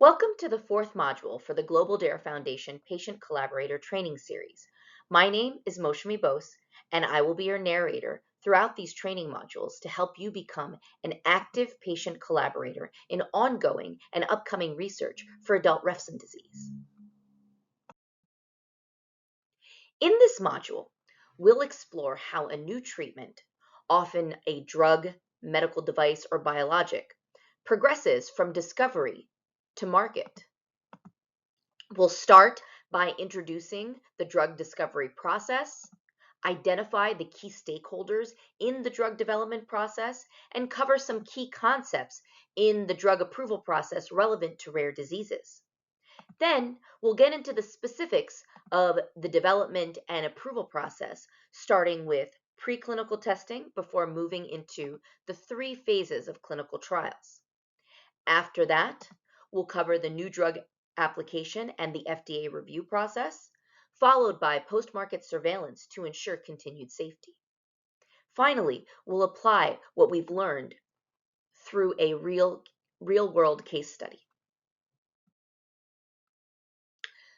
Welcome to the fourth module for the Global DARE Foundation Patient Collaborator Training Series. My name is Mousumi Bose, and I will be your narrator throughout these training modules to help you become an active patient collaborator in ongoing and upcoming research for adult Refsum disease. In this module, we'll explore how a new treatment, often a drug, medical device, or biologic, progresses from discovery to market. We'll start by introducing the drug discovery process, identify the key stakeholders in the drug development process, and cover some key concepts in the drug approval process relevant to rare diseases. Then we'll get into the specifics of the development and approval process, starting with preclinical testing before moving into the 3 phases of clinical trials. After that, we'll cover the new drug application and the FDA review process, followed by post-market surveillance to ensure continued safety. Finally, we'll apply what we've learned through a real-world case study.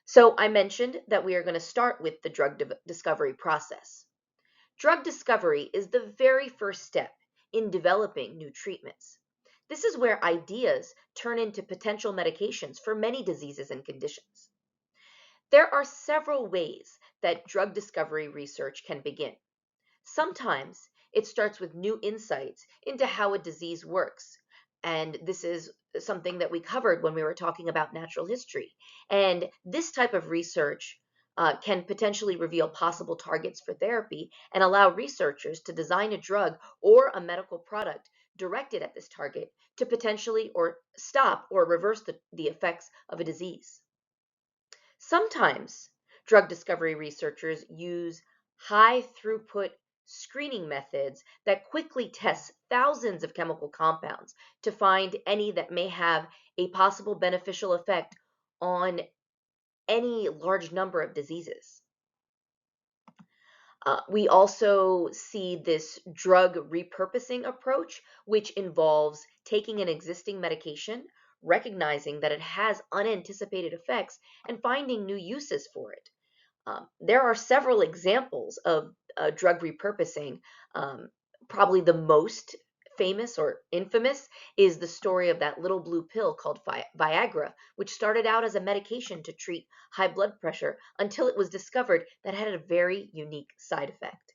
So I mentioned that we are going to start with the drug discovery process. Drug discovery is the very first step in developing new treatments. This is where ideas turn into potential medications for many diseases and conditions. There are several ways that drug discovery research can begin. Sometimes it starts with new insights into how a disease works, and this is something that we covered when we were talking about natural history. And this type of research can potentially reveal possible targets for therapy and allow researchers to design a drug or a medical product directed at this target to potentially or stop or reverse the effects of a disease. Sometimes drug discovery researchers use high throughput screening methods that quickly test thousands of chemical compounds to find any that may have a possible beneficial effect on any large number of diseases. We also see this drug repurposing approach, which involves taking an existing medication, recognizing that it has unanticipated effects, and finding new uses for it. There are several examples of drug repurposing. Probably the most famous or infamous is the story of that little blue pill called Viagra, which started out as a medication to treat high blood pressure until it was discovered that it had a very unique side effect.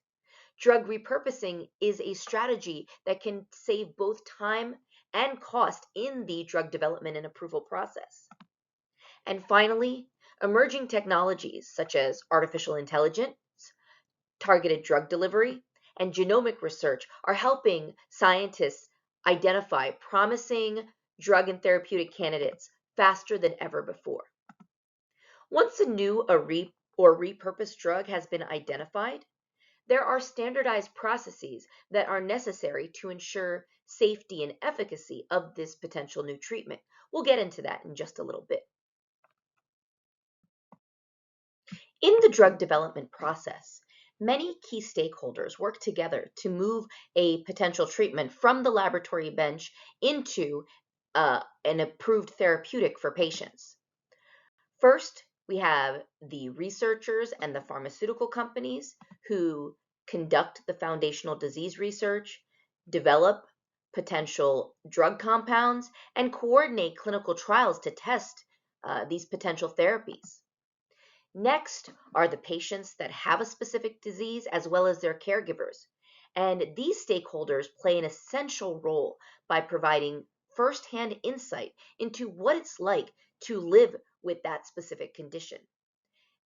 Drug repurposing is a strategy that can save both time and cost in the drug development and approval process. And finally, emerging technologies such as artificial intelligence, targeted drug delivery, and genomic research are helping scientists identify promising drug and therapeutic candidates faster than ever before. Once a new or repurposed drug has been identified, there are standardized processes that are necessary to ensure safety and efficacy of this potential new treatment. We'll get into that in just a little bit. In the drug development process, many key stakeholders work together to move a potential treatment from the laboratory bench into an approved therapeutic for patients. First, we have the researchers and the pharmaceutical companies who conduct the foundational disease research, develop potential drug compounds, and coordinate clinical trials to test these potential therapies. Next are the patients that have a specific disease as well as their caregivers. And these stakeholders play an essential role by providing firsthand insight into what it's like to live with that specific condition.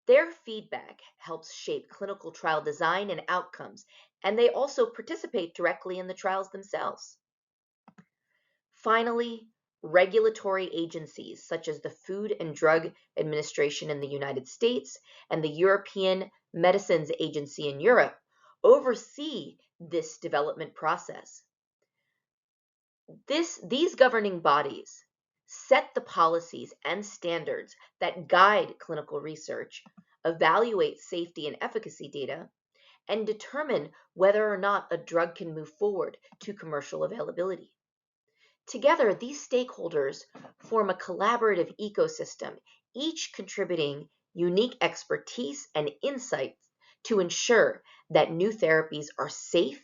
Their feedback helps shape clinical trial design and outcomes, and they also participate directly in the trials themselves. Finally, regulatory agencies such as the Food and Drug Administration in the United States and the European Medicines Agency in Europe oversee this development process. These governing bodies set the policies and standards that guide clinical research, evaluate safety and efficacy data, and determine whether or not a drug can move forward to commercial availability. Together, these stakeholders form a collaborative ecosystem, each contributing unique expertise and insights to ensure that new therapies are safe,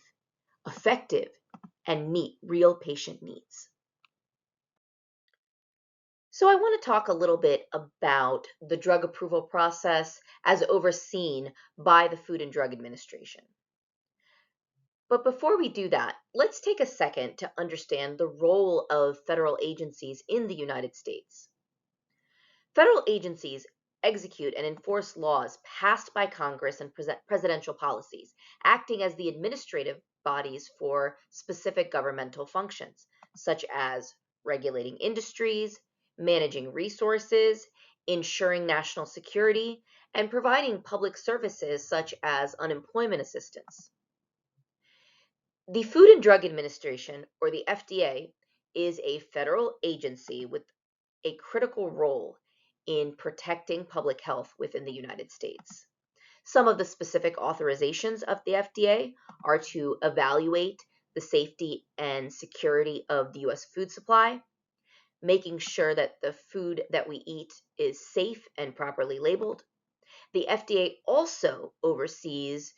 effective, and meet real patient needs. So I want to talk a little bit about the drug approval process as overseen by the Food and Drug Administration. But before we do that, let's take a second to understand the role of federal agencies in the United States. Federal agencies execute and enforce laws passed by Congress and presidential policies, acting as the administrative bodies for specific governmental functions, such as regulating industries, managing resources, ensuring national security, and providing public services such as unemployment assistance. The Food and Drug Administration, or the FDA, is a federal agency with a critical role in protecting public health within the United States. Some of the specific authorizations of the FDA are to evaluate the safety and security of the U.S. food supply, making sure that the food that we eat is safe and properly labeled. The FDA also oversees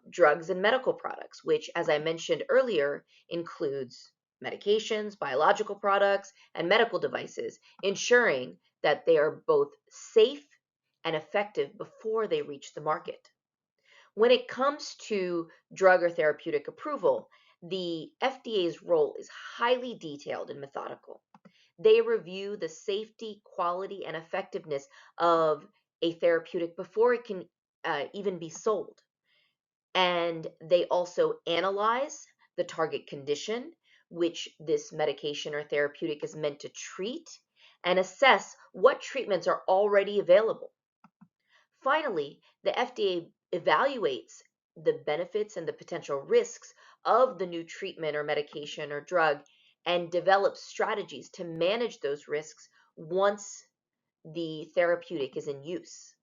drugs and medical products, which, as I mentioned earlier, includes medications, biological products, and medical devices, ensuring that they are both safe and effective before they reach the market. When it comes to drug or therapeutic approval, the FDA's role is highly detailed and methodical. They review the safety, quality, and effectiveness of a therapeutic before it can even be sold. And they also analyze the target condition which this medication or therapeutic is meant to treat and assess what treatments are already available. Finally, the FDA evaluates the benefits and the potential risks of the new treatment or medication or drug and develops strategies to manage those risks once the therapeutic is in use.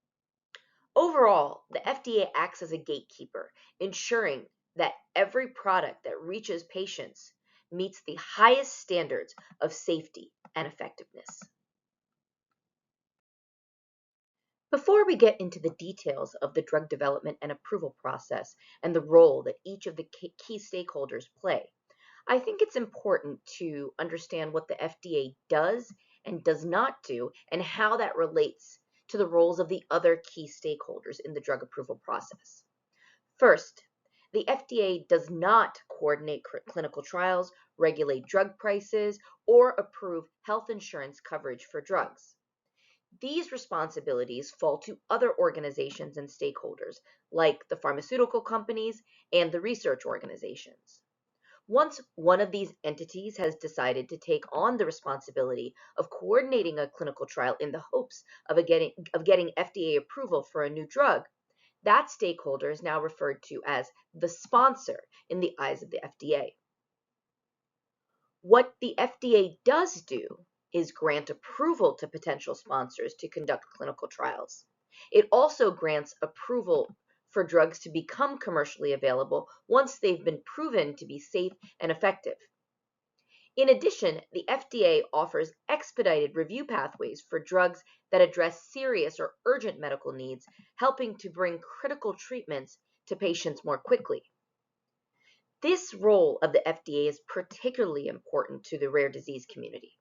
Overall, the FDA acts as a gatekeeper, ensuring that every product that reaches patients meets the highest standards of safety and effectiveness. Before we get into the details of the drug development and approval process and the role that each of the key stakeholders play, I think it's important to understand what the FDA does and does not do and how that relates to the roles of the other key stakeholders in the drug approval process. First, the FDA does not coordinate clinical trials, regulate drug prices, or approve health insurance coverage for drugs. These responsibilities fall to other organizations and stakeholders, like the pharmaceutical companies and the research organizations. Once one of these entities has decided to take on the responsibility of coordinating a clinical trial in the hopes of getting FDA approval for a new drug, that stakeholder is now referred to as the sponsor in the eyes of the FDA. What the FDA does do is grant approval to potential sponsors to conduct clinical trials. It also grants approval for drugs to become commercially available once they've been proven to be safe and effective. In addition, the FDA offers expedited review pathways for drugs that address serious or urgent medical needs, helping to bring critical treatments to patients more quickly. This role of the FDA is particularly important to the rare disease community.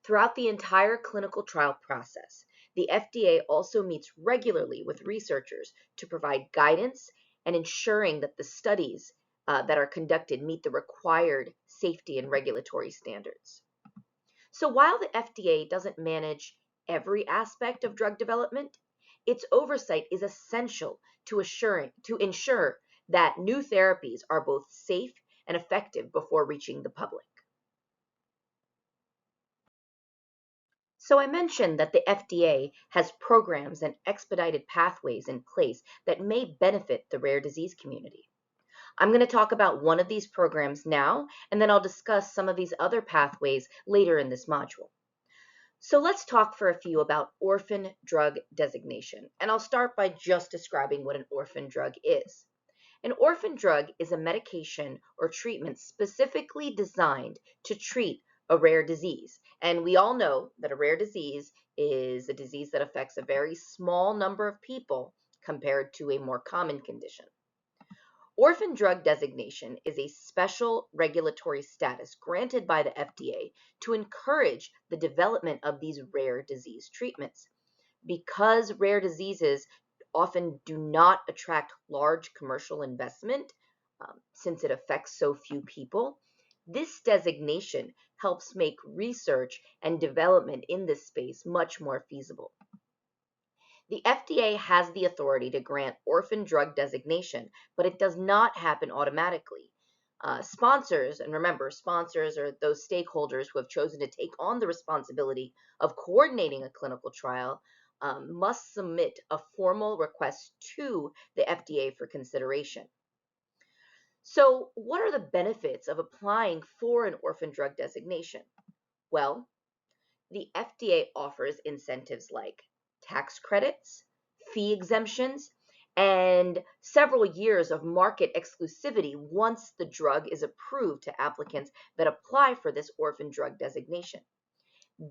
Throughout the entire clinical trial process, the FDA also meets regularly with researchers to provide guidance and ensuring that the studies that are conducted meet the required safety and regulatory standards. So while the FDA doesn't manage every aspect of drug development, its oversight is essential to ensure that new therapies are both safe and effective before reaching the public. So I mentioned that the FDA has programs and expedited pathways in place that may benefit the rare disease community. I'm going to talk about one of these programs now, and then I'll discuss some of these other pathways later in this module. So let's talk for a few about orphan drug designation, and I'll start by just describing what an orphan drug is. An orphan drug is a medication or treatment specifically designed to treat a rare disease. And we all know that a rare disease is a disease that affects a very small number of people compared to a more common condition. Orphan drug designation is a special regulatory status granted by the FDA to encourage the development of these rare disease treatments. Because rare diseases often do not attract large commercial investment, since it affects so few people, this designation helps make research and development in this space much more feasible. The FDA has the authority to grant orphan drug designation, but it does not happen automatically. Sponsors, and remember, sponsors are those stakeholders who have chosen to take on the responsibility of coordinating a clinical trial, must submit a formal request to the FDA for consideration. So, what are the benefits of applying for an orphan drug designation? Well, the FDA offers incentives like tax credits, fee exemptions, and several years of market exclusivity once the drug is approved to applicants that apply for this orphan drug designation.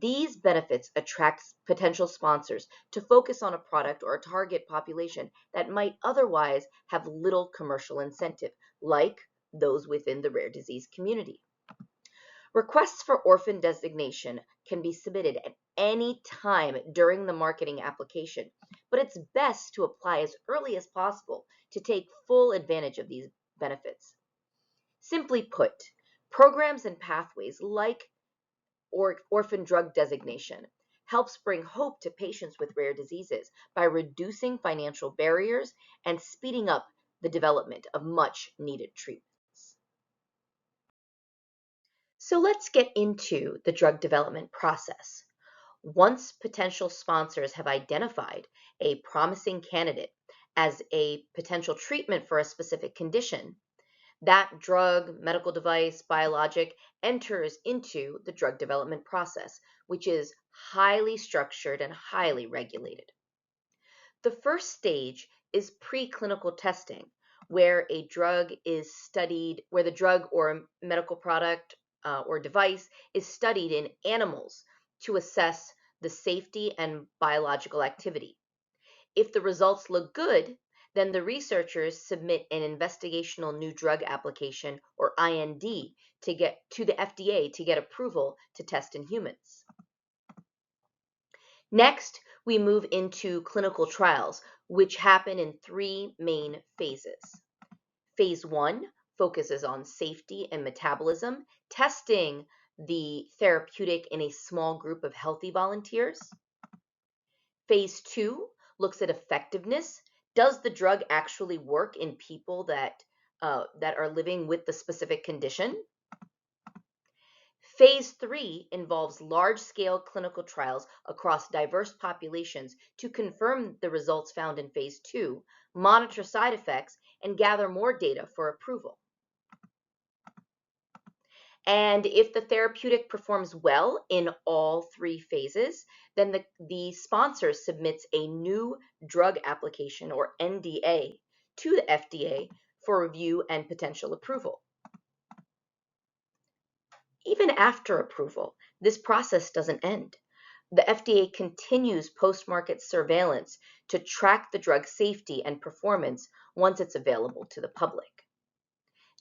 These benefits attract potential sponsors to focus on a product or a target population that might otherwise have little commercial incentive, like those within the rare disease community. Requests for orphan designation can be submitted at any time during the marketing application, but it's best to apply as early as possible to take full advantage of these benefits. Simply put, programs and pathways like orphan drug designation helps bring hope to patients with rare diseases by reducing financial barriers and speeding up the development of much needed treatments. So let's get into the drug development process. Once potential sponsors have identified a promising candidate as a potential treatment for a specific condition, that drug, medical device, biologic enters into the drug development process, which is highly structured and highly regulated. The first stage is preclinical testing, where a drug is studied, where the drug or medical product or device is studied in animals to assess the safety and biological activity. If the results look good, then the researchers submit an investigational new drug application or IND to get to the FDA to get approval to test in humans. Next, we move into clinical trials, which happen in three main phases. Phase 1 focuses on safety and metabolism, testing the therapeutic in a small group of healthy volunteers. Phase 2 looks at effectiveness. Does the drug actually work in people that are living with the specific condition? Phase 3 involves large-scale clinical trials across diverse populations to confirm the results found in Phase 2, monitor side effects, and gather more data for approval. And if the therapeutic performs well in all three phases, then the sponsor submits a new drug application or NDA to the FDA for review and potential approval. Even after approval, this process doesn't end. The FDA continues post-market surveillance to track the drug's safety and performance once it's available to the public.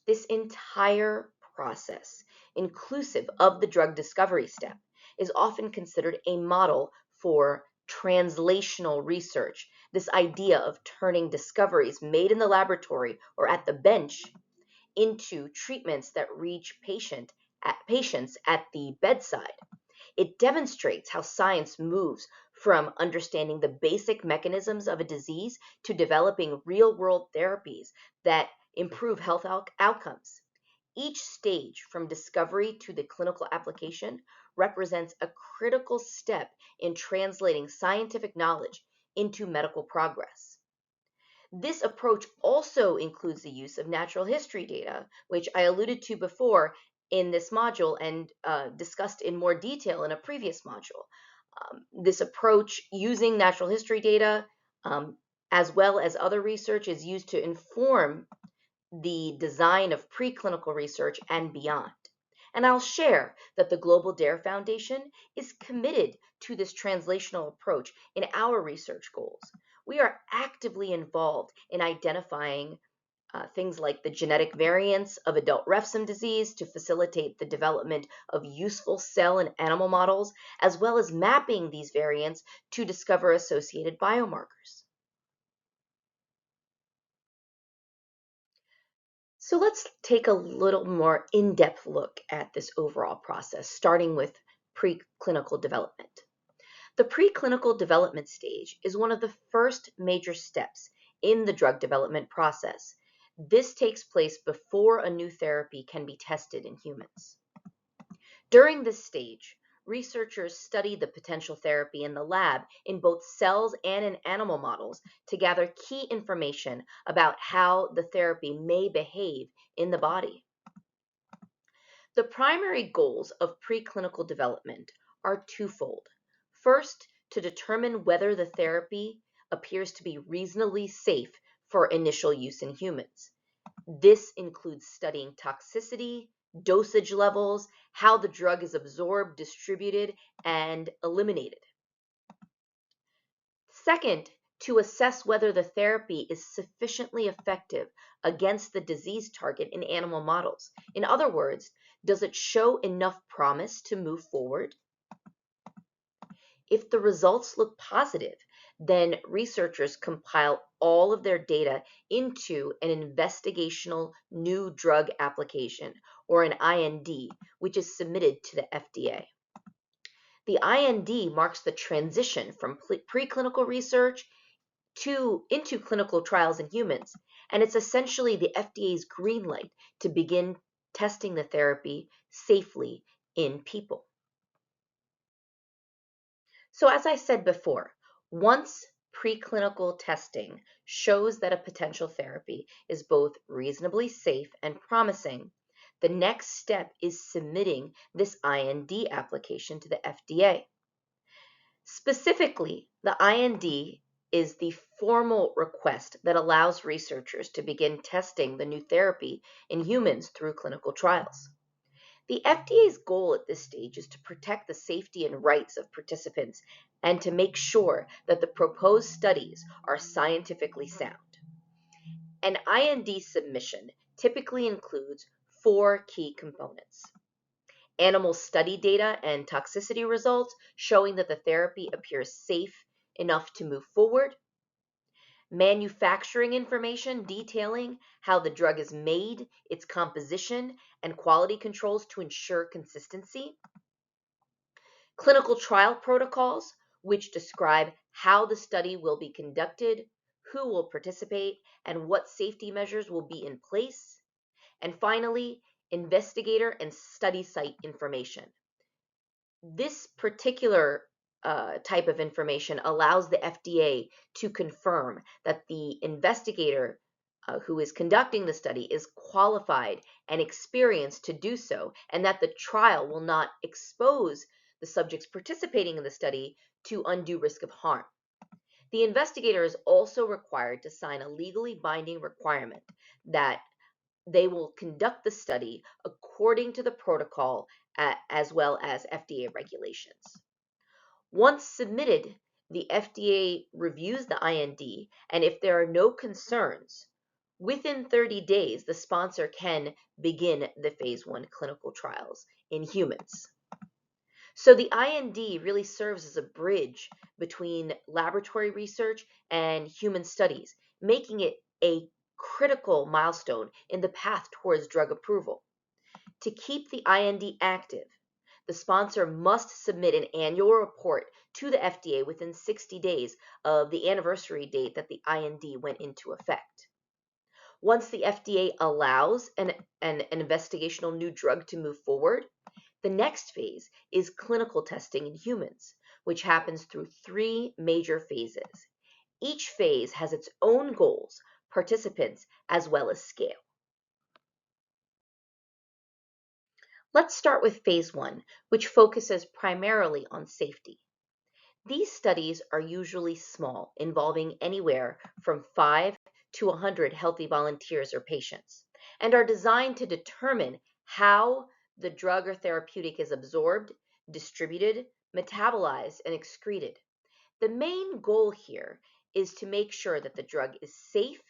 This entire process, inclusive of the drug discovery step, is often considered a model for translational research, this idea of turning discoveries made in the laboratory or at the bench into treatments that reach patients at the bedside. It demonstrates how science moves from understanding the basic mechanisms of a disease to developing real-world therapies that improve health outcomes. Each stage, from discovery to the clinical application, represents a critical step in translating scientific knowledge into medical progress. This approach also includes the use of natural history data, which I alluded to before in this module and discussed in more detail in a previous module. This approach using natural history data as well as other research is used to inform the design of preclinical research and beyond. And I'll share that the Global DARE Foundation is committed to this translational approach in our research goals. We are actively involved in identifying things like the genetic variants of adult Refsum disease to facilitate the development of useful cell and animal models, as well as mapping these variants to discover associated biomarkers. So let's take a little more in-depth look at this overall process, starting with preclinical development. The preclinical development stage is one of the first major steps in the drug development process. This takes place before a new therapy can be tested in humans. During this stage, researchers study the potential therapy in the lab in both cells and in animal models to gather key information about how the therapy may behave in the body. The primary goals of preclinical development are twofold. First, to determine whether the therapy appears to be reasonably safe for initial use in humans. This includes studying toxicity, dosage levels, how the drug is absorbed, distributed, and eliminated. Second, to assess whether the therapy is sufficiently effective against the disease target in animal models. In other words, does it show enough promise to move forward? If the results look positive, then researchers compile all of their data into an investigational new drug application, or an IND, which is submitted to the FDA. The IND marks the transition from preclinical research into clinical trials in humans, and it's essentially the FDA's green light to begin testing the therapy safely in people. So as I said before, once preclinical testing shows that a potential therapy is both reasonably safe and promising, the next step is submitting this IND application to the FDA. Specifically, the IND is the formal request that allows researchers to begin testing the new therapy in humans through clinical trials. The FDA's goal at this stage is to protect the safety and rights of participants and to make sure that the proposed studies are scientifically sound. An IND submission typically includes 4 key components: animal study data and toxicity results showing that the therapy appears safe enough to move forward, manufacturing information detailing how the drug is made, its composition, and quality controls to ensure consistency, clinical trial protocols, which describe how the study will be conducted, who will participate, and what safety measures will be in place, and finally, investigator and study site information. This particular type of information allows the FDA to confirm that the investigator who is conducting the study is qualified and experienced to do so, and that the trial will not expose the subjects participating in the study to undue risk of harm. The investigator is also required to sign a legally binding requirement that they will conduct the study according to the protocol as well as FDA regulations. Once submitted, the FDA reviews the IND, and if there are no concerns, within 30 days, the sponsor can begin the phase 1 clinical trials in humans. So the IND really serves as a bridge between laboratory research and human studies, making it a critical milestone in the path towards drug approval. To keep the IND active, the sponsor must submit an annual report to the FDA within 60 days of the anniversary date that the IND went into effect. Once the FDA allows an investigational new drug to move forward, the next phase is clinical testing in humans, which happens through 3 major phases. Each phase has its own goals, participants, as well as scale. Let's start with phase 1, which focuses primarily on safety. These studies are usually small, involving anywhere from 5 to 100 healthy volunteers or patients and are designed to determine how the drug or therapeutic is absorbed, distributed, metabolized, and excreted. The main goal here is to make sure that the drug is safe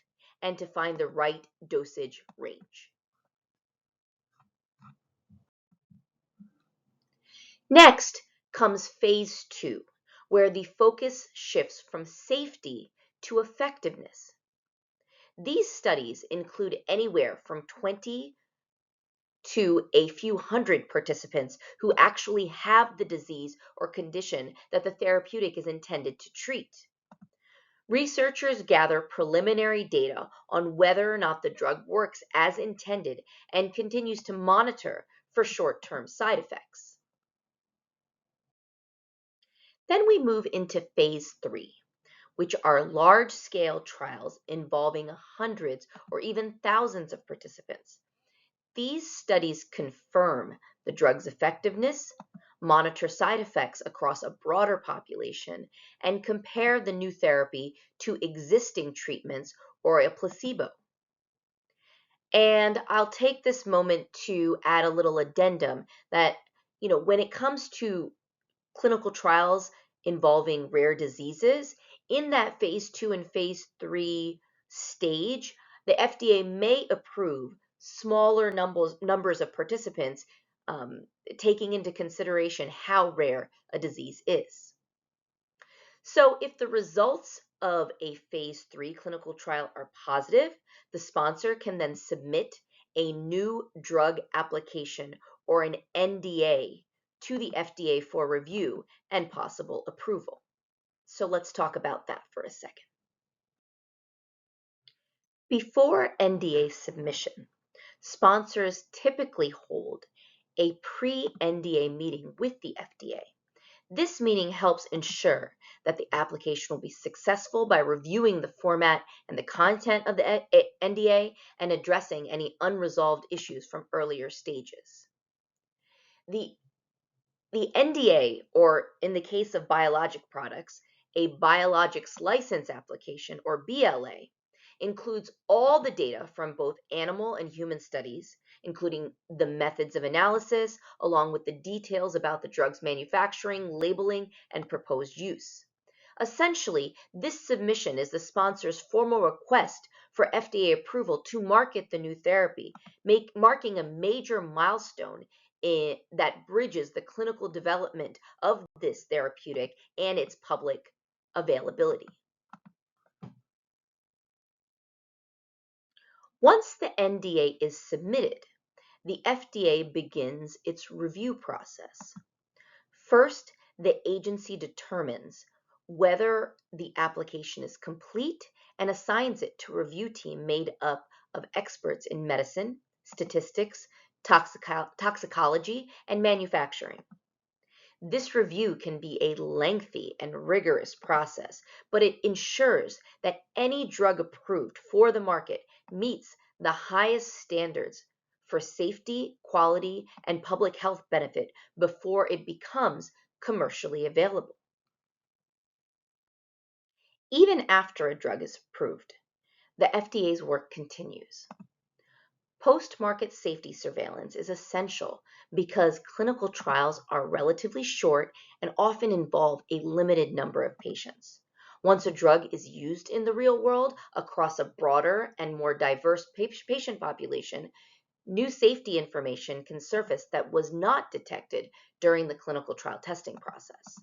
and to find the right dosage range. Next comes phase 2, where the focus shifts from safety to effectiveness. These studies include anywhere from 20 to a few hundred participants who actually have the disease or condition that the therapeutic is intended to treat. Researchers gather preliminary data on whether or not the drug works as intended and continues to monitor for short-term side effects. Then we move into phase 3, which are large-scale trials involving hundreds or even thousands of participants. These studies confirm the drug's effectiveness, monitor side effects across a broader population, and compare the new therapy to existing treatments or a placebo. And I'll take this moment to add a little addendum that, when it comes to clinical trials involving rare diseases, in that phase 2 and phase 3 stage, the FDA may approve smaller numbers of participants, taking into consideration how rare a disease is. So if the results of a phase 3 clinical trial are positive, the sponsor can then submit a new drug application or an NDA to the FDA for review and possible approval. So let's talk about that for a second. Before NDA submission, sponsors typically hold a pre-NDA meeting with the FDA. This meeting helps ensure that the application will be successful by reviewing the format and the content of the NDA and addressing any unresolved issues from earlier stages. The NDA, or in the case of biologic products, a biologics license application, or BLA, includes all the data from both animal and human studies, including the methods of analysis, along with the details about the drug's manufacturing, labeling, and proposed use. Essentially, this submission is the sponsor's formal request for FDA approval to market the new therapy, marking a major milestone that bridges the clinical development of this therapeutic and its public availability. Once the NDA is submitted, the FDA begins its review process. First, the agency determines whether the application is complete and assigns it to a review team made up of experts in medicine, statistics, toxicology, and manufacturing. This review can be a lengthy and rigorous process, but it ensures that any drug approved for the market meets the highest standards for safety, quality, and public health benefit before it becomes commercially available. Even after a drug is approved, the FDA's work continues. Post-market safety surveillance is essential because clinical trials are relatively short and often involve a limited number of patients. Once a drug is used in the real world across a broader and more diverse patient population, new safety information can surface that was not detected during the clinical trial testing process.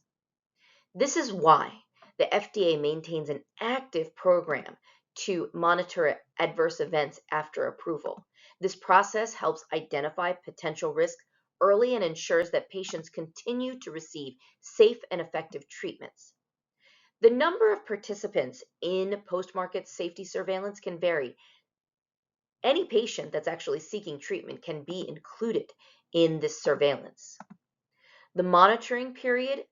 This is why the FDA maintains an active program to monitor adverse events after approval. This process helps identify potential risks early and ensures that patients continue to receive safe and effective treatments. The number of participants in post-market safety surveillance can vary. Any patient that's actually seeking treatment can be included in this surveillance. The monitoring period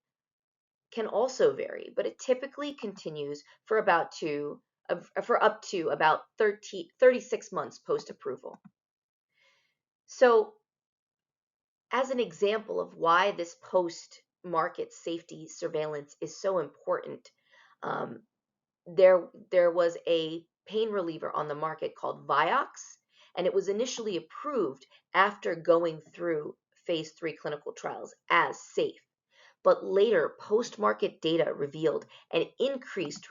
can also vary, but it typically continues for up to about 36 months post-approval. So, as an example of why this post-market safety surveillance is so important, there was a pain reliever on the market called Vioxx, and it was initially approved after going through phase 3 clinical trials as safe. But later, post-market data revealed an increased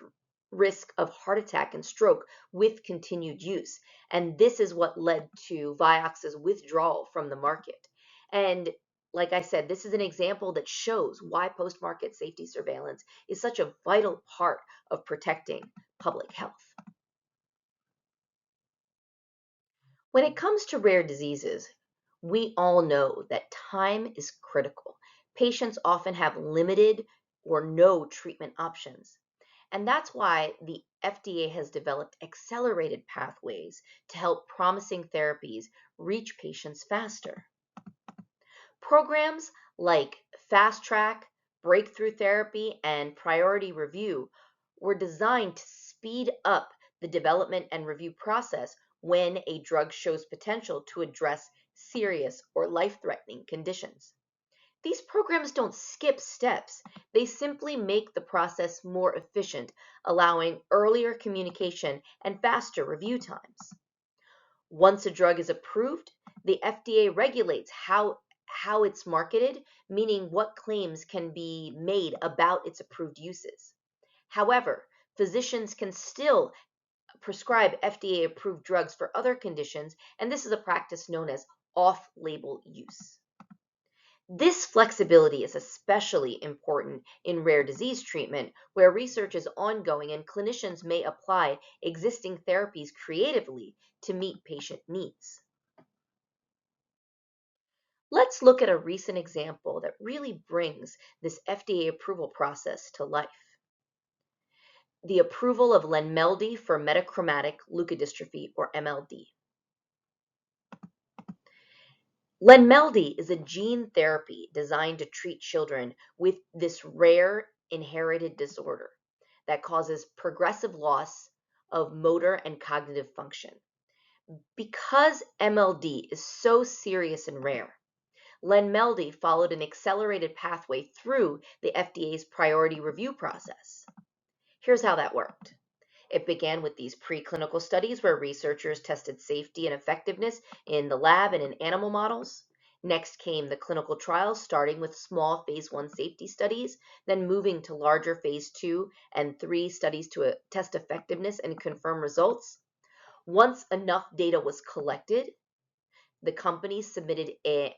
risk of heart attack and stroke with continued use. And this is what led to Vioxx's withdrawal from the market. And like I said, this is an example that shows why post-market safety surveillance is such a vital part of protecting public health. When it comes to rare diseases, we all know that time is critical. Patients often have limited or no treatment options. And that's why the FDA has developed accelerated pathways to help promising therapies reach patients faster. Programs like Fast Track, Breakthrough Therapy, and Priority Review were designed to speed up the development and review process when a drug shows potential to address serious or life-threatening conditions. These programs don't skip steps. They simply make the process more efficient, allowing earlier communication and faster review times. Once a drug is approved, the FDA regulates how it's marketed, meaning what claims can be made about its approved uses. However, physicians can still prescribe FDA-approved drugs for other conditions, and this is a practice known as off-label use. This flexibility is especially important in rare disease treatment, where research is ongoing and clinicians may apply existing therapies creatively to meet patient needs. Let's look at a recent example that really brings this FDA approval process to life. The approval of Lenmeldy for metachromatic leukodystrophy, or MLD. Lenmeldy is a gene therapy designed to treat children with this rare inherited disorder that causes progressive loss of motor and cognitive function. Because MLD is so serious and rare, Lenmeldy followed an accelerated pathway through the FDA's priority review process. Here's how that worked. It began with these preclinical studies where researchers tested safety and effectiveness in the lab and in animal models. Next came the clinical trials, starting with small phase 1 safety studies, then moving to larger phase 2 and 3 studies to test effectiveness and confirm results. Once enough data was collected, the company submitted an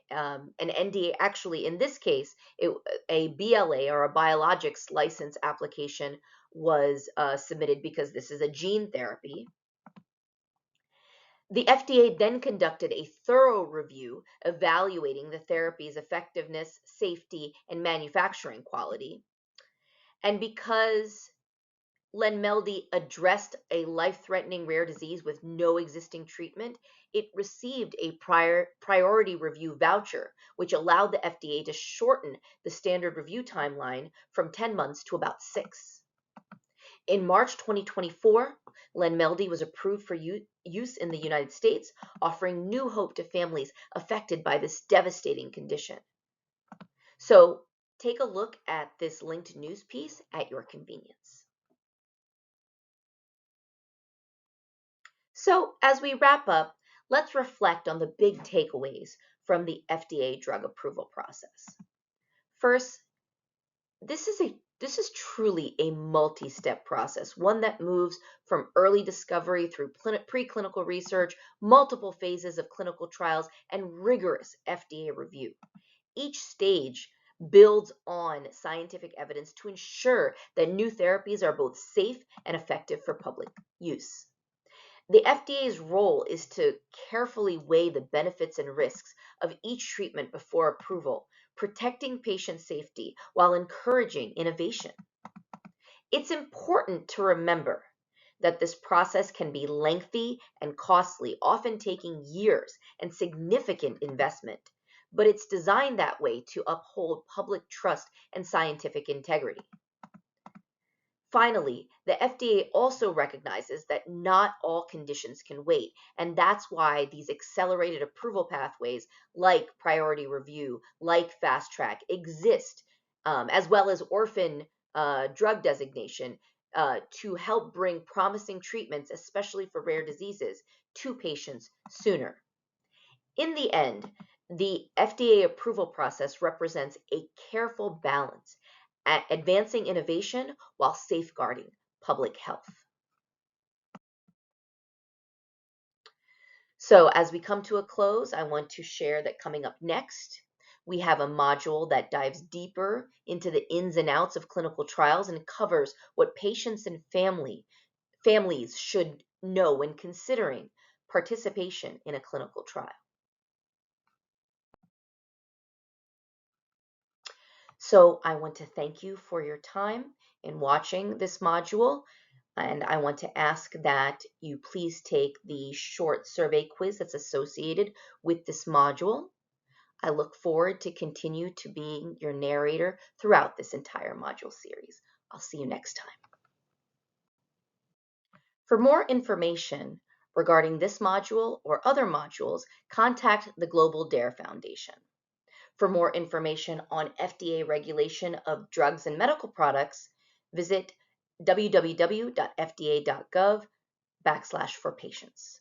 NDA. Actually, in this case, a BLA, or a biologics license application, was submitted because this is a gene therapy. The FDA then conducted a thorough review evaluating the therapy's effectiveness, safety, and manufacturing quality. And because Lenmeldy addressed a life-threatening rare disease with no existing treatment, it received a priority review voucher, which allowed the FDA to shorten the standard review timeline from 10 months to about 6. In March 2024, Lenmeldy was approved for use in the United States, offering new hope to families affected by this devastating condition. So take a look at this linked news piece at your convenience. So as we wrap up, let's reflect on the big takeaways from the FDA drug approval process. First, this is truly a multi-step process, one that moves from early discovery through preclinical research, multiple phases of clinical trials, and rigorous FDA review. Each stage builds on scientific evidence to ensure that new therapies are both safe and effective for public use. The FDA's role is to carefully weigh the benefits and risks of each treatment before approval, protecting patient safety while encouraging innovation. It's important to remember that this process can be lengthy and costly, often taking years and significant investment, but it's designed that way to uphold public trust and scientific integrity. Finally, the FDA also recognizes that not all conditions can wait, and that's why these accelerated approval pathways like priority review, like fast track exist, as well as orphan drug designation, to help bring promising treatments, especially for rare diseases, to patients sooner. In the end, the FDA approval process represents a careful balance at advancing innovation while safeguarding public health. So as we come to a close, I want to share that coming up next, we have a module that dives deeper into the ins and outs of clinical trials and covers what patients and families should know when considering participation in a clinical trial. So I want to thank you for your time in watching this module, and I want to ask that you please take the short survey quiz that's associated with this module. I look forward to continue to being your narrator throughout this entire module series. I'll see you next time. For more information regarding this module or other modules, contact the Global DARE Foundation. For more information on FDA regulation of drugs and medical products, visit www.fda.gov/for patients.